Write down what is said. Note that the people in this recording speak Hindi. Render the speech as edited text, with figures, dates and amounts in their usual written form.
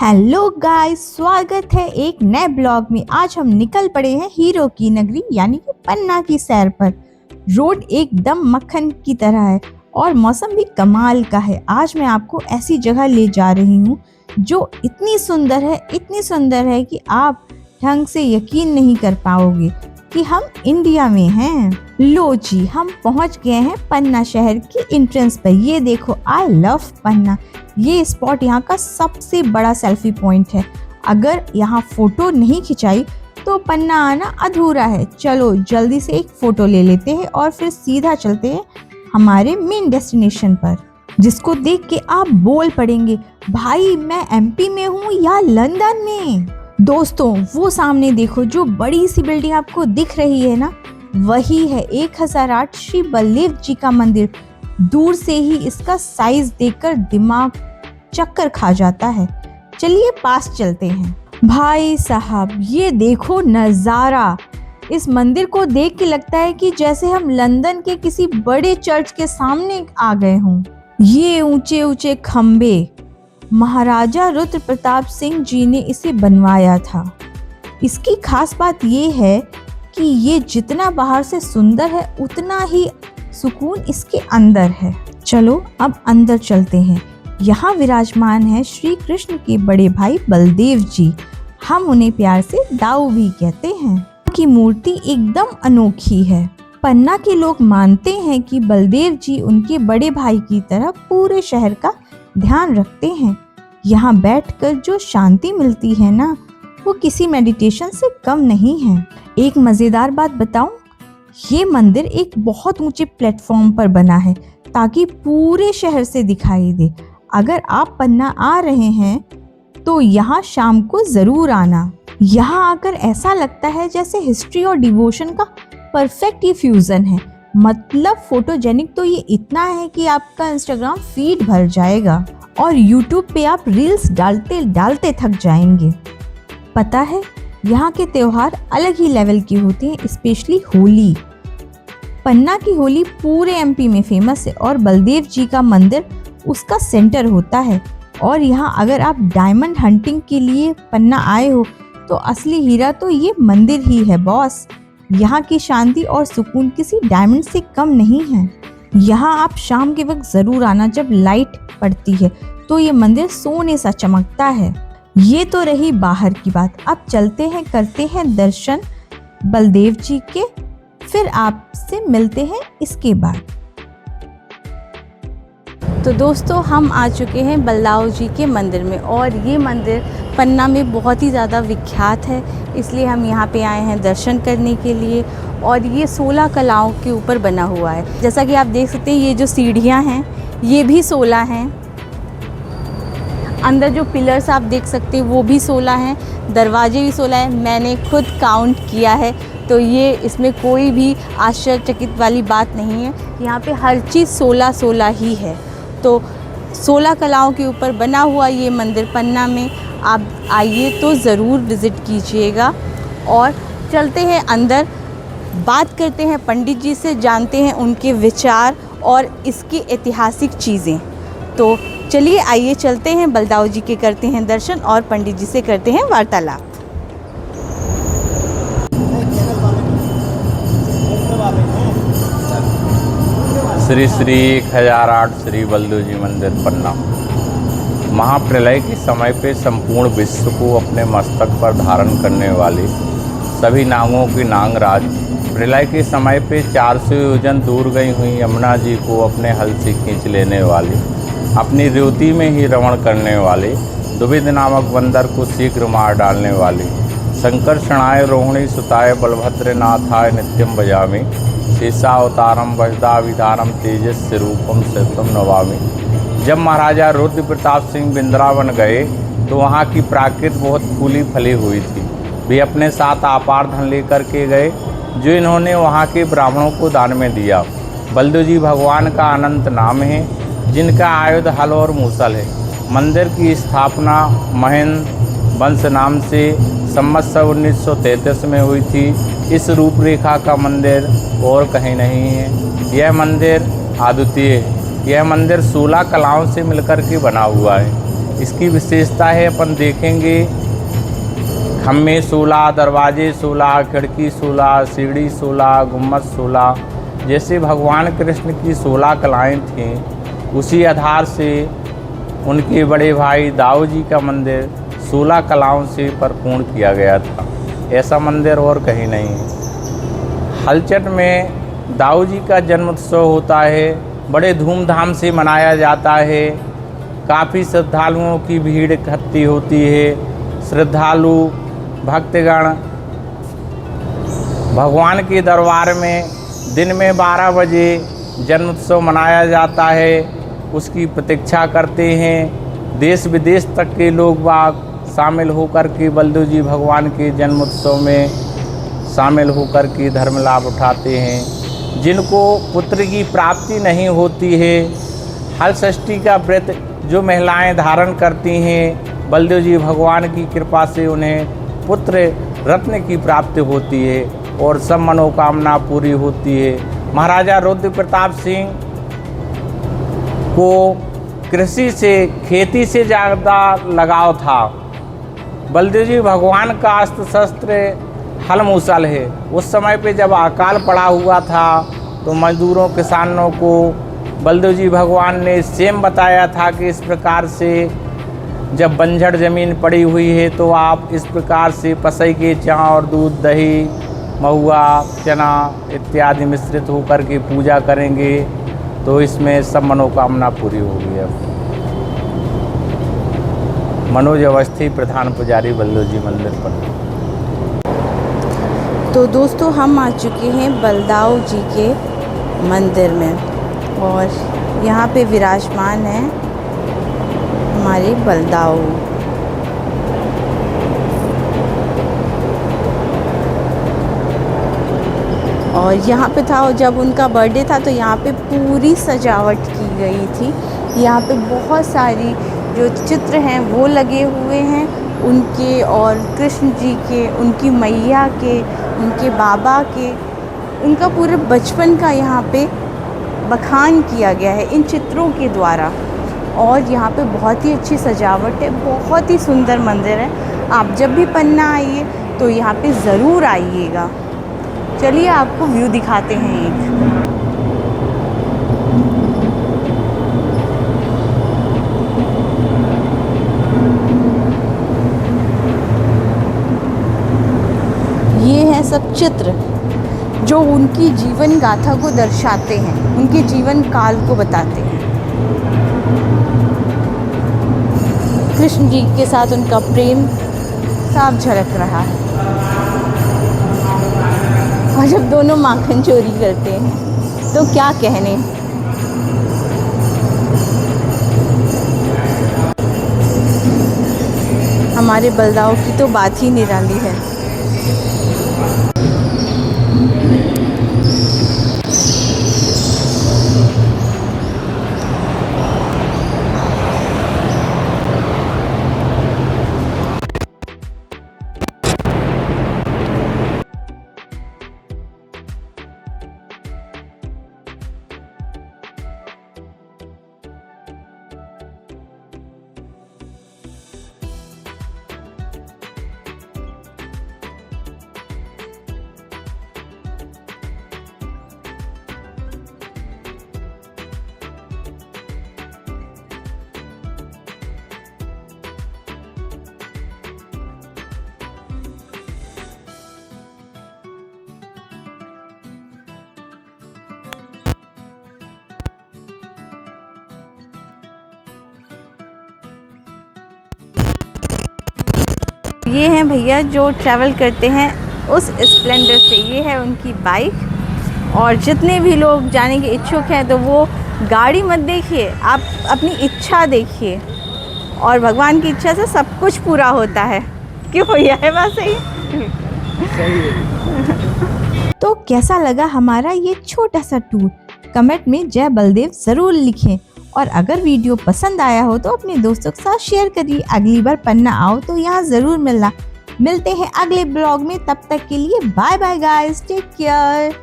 हेलो गाइस, स्वागत है एक नए ब्लॉग में। आज हम निकल पड़े हैं हीरो की नगरी यानी कि पन्ना की सैर पर। रोड एकदम मक्खन की तरह है और मौसम भी कमाल का है। आज मैं आपको ऐसी जगह ले जा रही हूँ जो इतनी सुंदर है कि आप ढंग से यकीन नहीं कर पाओगे कि हम इंडिया में हैं। लो जी, हम पहुंच गए हैं पन्ना शहर के एंट्रेंस पर। ये देखो, आई लव पन्ना। ये स्पॉट यहाँ का सबसे बड़ा सेल्फी पॉइंट है। अगर यहाँ फोटो नहीं खिंचाई तो पन्ना आना अधूरा है। चलो जल्दी से एक फोटो ले लेते हैं और फिर सीधा चलते हैं हमारे मेन डेस्टिनेशन पर, जिसको देख के आप बोल पड़ेंगे, भाई मैं एमपी में हूँ या लंदन में। दोस्तों, वो सामने देखो, जो बड़ी सी बिल्डिंग आपको दिख रही है ना, वही है 1008 श्री बलदेव जी का मंदिर। दूर से ही इसका साइज देखकर दिमाग चक्कर खा जाता है। चलिए पास चलते हैं। भाई साहब, ये देखो नज़ारा। इस मंदिर को देख के लगता है कि जैसे हम लंदन के किसी बड़े चर्च के सामने आ गए हों। ये ऊंचे ऊंचे खम्बे, महाराजा रुद्र प्रताप सिंह जी ने इसे बनवाया था। इसकी खास बात ये है कि ये जितना बाहर से सुंदर है उतना ही सुकून इसके अंदर है। चलो अब अंदर चलते हैं। यहाँ विराजमान है श्री कृष्ण के बड़े भाई बलदेव जी। हम उन्हें प्यार से दाऊ भी कहते हैं। की मूर्ति एकदम अनोखी है। पन्ना के लोग मानते हैं कि बलदेव जी उनके बड़े भाई की तरह पूरे शहर का ध्यान रखते हैं। यहाँ बैठकर जो शांति मिलती है ना, वो किसी मेडिटेशन से कम नहीं है। एक मजेदार बात बताऊं, ये मंदिर एक बहुत ऊंचे प्लेटफॉर्म पर बना है ताकि पूरे शहर से दिखाई दे। अगर आप पन्ना आ रहे हैं तो यहाँ शाम को जरूर आना। यहाँ आकर ऐसा लगता है जैसे हिस्ट्री और डिवोशन का परफेक्ट ये फ्यूजन है। मतलब फोटोजेनिक तो ये इतना है कि आपका इंस्टाग्राम फीड भर जाएगा और यूट्यूब पे आप रील्स डालते डालते थक जाएंगे। पता है, यहाँ के त्योहार अलग ही लेवल की होते हैं, स्पेशली होली। पन्ना की होली पूरे एमपी में फेमस है और बलदेव जी का मंदिर उसका सेंटर होता है। और यहाँ अगर आप डायमंड हंटिंग के लिए पन्ना आए हो तो असली हीरा तो ये मंदिर ही है बॉस। यहाँ की शांति और सुकून किसी डायमंड से कम नहीं है। यहाँ आप शाम के वक्त ज़रूर आना, जब लाइट पड़ती है तो ये मंदिर सोने सा चमकता है। ये तो रही बाहर की बात। अब चलते हैं, करते हैं दर्शन बलदेव जी के, फिर आपसे मिलते हैं इसके बाद। तो दोस्तों, हम आ चुके हैं बलदाऊ जी के मंदिर में और ये मंदिर पन्ना में बहुत ही ज़्यादा विख्यात है, इसलिए हम यहाँ पे आए हैं दर्शन करने के लिए। और ये 16 कलाओं के ऊपर बना हुआ है। जैसा कि आप देख सकते हैं, ये जो सीढ़ियाँ हैं ये भी 16 हैं। अंदर जो पिलर्स आप देख सकते हैं वो भी 16 हैं, दरवाजे भी 16 हैं। मैंने खुद काउंट किया है, तो ये इसमें कोई भी आश्चर्यचकित वाली बात नहीं है। यहाँ पे हर चीज़ 16 ही है। तो 16 कलाओं के ऊपर बना हुआ ये मंदिर पन्ना में आप आइए तो ज़रूर विज़िट कीजिएगा। और चलते हैं अंदर, बात करते हैं पंडित जी से, जानते हैं उनके विचार और इसकी ऐतिहासिक चीज़ें। तो चलिए आइए चलते हैं, बलदाऊ जी के करते हैं दर्शन और पंडित जी से करते हैं वार्तालाप। श्री 1008 श्री बलदेव जी मंदिर पन्ना। महाप्रलय के समय पे संपूर्ण विश्व को अपने मस्तक पर धारण करने वाले सभी नागों की नागराज, प्रलय के समय पे 400 योजन दूर गई हुई यमुना जी को अपने हल से खींच लेने वाले, अपनी रेवती में ही रमण करने वाले, दुविध नामक बंदर को शीघ्र मार डालने वाले, संकर्षणाय रोहिणी सुताय बलभद्र नाथाय नित्यम भजामि, शेषावतारम वज्रदाविधारम तेजस्य रूपम सतम नवामि। जब महाराजा रुद्र प्रताप सिंह वृंदावन गए तो वहाँ की प्राकृत बहुत फूली फली हुई थी। वे अपने साथ अपार धन लेकर के गए, जो इन्होंने वहाँ के ब्राह्मणों को दान में दिया। बलदेव जी भगवान का अनंत नाम है, जिनका आयुध हल और मूसल है। मंदिर की स्थापना महेंद्र वंश नाम से संवत्सर 1933 में हुई थी। इस रूपरेखा का मंदिर और कहीं नहीं है। यह मंदिर अद्वितीय है। यह मंदिर 16 कलाओं से मिलकर के बना हुआ है। इसकी विशेषता है अपन देखेंगे, खम्भे 16, दरवाजे 16, खिड़की 16, सीढ़ी 16, गुम्बद 16, जैसे भगवान कृष्ण की 16 कलाएँ थीं, उसी आधार से उनके बड़े भाई दाऊ जी का मंदिर 16 कलाओं से परिपूर्ण किया गया था। ऐसा मंदिर और कहीं नहीं है। हलचट में दाऊ जी का जन्मोत्सव होता है, बड़े धूमधाम से मनाया जाता है। काफ़ी श्रद्धालुओं की भीड़ इकट्ठी होती है। श्रद्धालु भक्तगण भगवान के दरबार में दिन में 12 बजे जन्मोत्सव मनाया जाता है, उसकी प्रतीक्षा करते हैं। देश विदेश तक के लोग बाग शामिल होकर के बलदेव जी भगवान के जन्मोत्सव में शामिल होकर के धर्म लाभ उठाते हैं। जिनको पुत्र की प्राप्ति नहीं होती है, हल षष्ठी का व्रत जो महिलाएं धारण करती हैं, बलदेव जी भगवान की कृपा से उन्हें पुत्र रत्न की प्राप्ति होती है और सब मनोकामना पूरी होती है। महाराजा रुद्र प्रताप सिंह को कृषि से, खेती से ज़्यादा लगाव था। बलदेव जी भगवान का अस्त्र शस्त्र हल मूसल है। उस समय पे जब अकाल पड़ा हुआ था तो मजदूरों किसानों को बलदेव जी भगवान ने सेम बताया था कि इस प्रकार से जब बंजर ज़मीन पड़ी हुई है तो आप इस प्रकार से पसई के चावल, दूध, दही, महुआ, चना इत्यादि मिश्रित होकर के पूजा करेंगे तो इसमें सब मनोकामना पूरी होगी। अब मनोज अवस्थी, प्रधान पुजारी, बलदेव जी मंदिर पर। तो दोस्तों हम आ चुके हैं बलदाऊ जी के मंदिर में और यहाँ पे विराजमान है हमारे बलदाऊ। और यहाँ पे था, जब उनका बर्थडे था तो यहाँ पे पूरी सजावट की गई थी। यहाँ पे बहुत सारी जो चित्र हैं वो लगे हुए हैं उनके, और कृष्ण जी के, उनकी मैया के, उनके बाबा के, उनका पूरे बचपन का यहाँ पे बखान किया गया है इन चित्रों के द्वारा। और यहाँ पे बहुत ही अच्छी सजावट है, बहुत ही सुंदर मंदिर है। आप जब भी पन्ना आइए तो यहाँ पे ज़रूर आइएगा। चलिए आपको व्यू दिखाते हैं एक। ये हैं सब चित्र जो उनकी जीवन गाथा को दर्शाते हैं, उनके जीवन काल को बताते हैं। कृष्ण जी के साथ उनका प्रेम साफ झलक रहा है। और जब दोनों माखन चोरी करते हैं तो क्या कहने। हमारे बलदाऊ की तो बात ही निराली है। ये हैं भैया जो ट्रैवल करते हैं उस स्प्लेंडर से। ये है उनकी बाइक। और जितने भी लोग जाने के इच्छुक हैं तो वो गाड़ी मत देखिए, आप अपनी इच्छा देखिए, और भगवान की इच्छा से सब कुछ पूरा होता है। क्यों भैया, है बात सही? तो कैसा लगा हमारा ये छोटा सा टूर? कमेंट में जय बलदेव ज़रूर लिखें। और अगर वीडियो पसंद आया हो तो अपने दोस्तों के साथ शेयर करिए। अगली बार पन्ना आओ तो यहाँ ज़रूर मिलना। मिलते हैं अगले ब्लॉग में, तब तक के लिए bye bye guys, take care.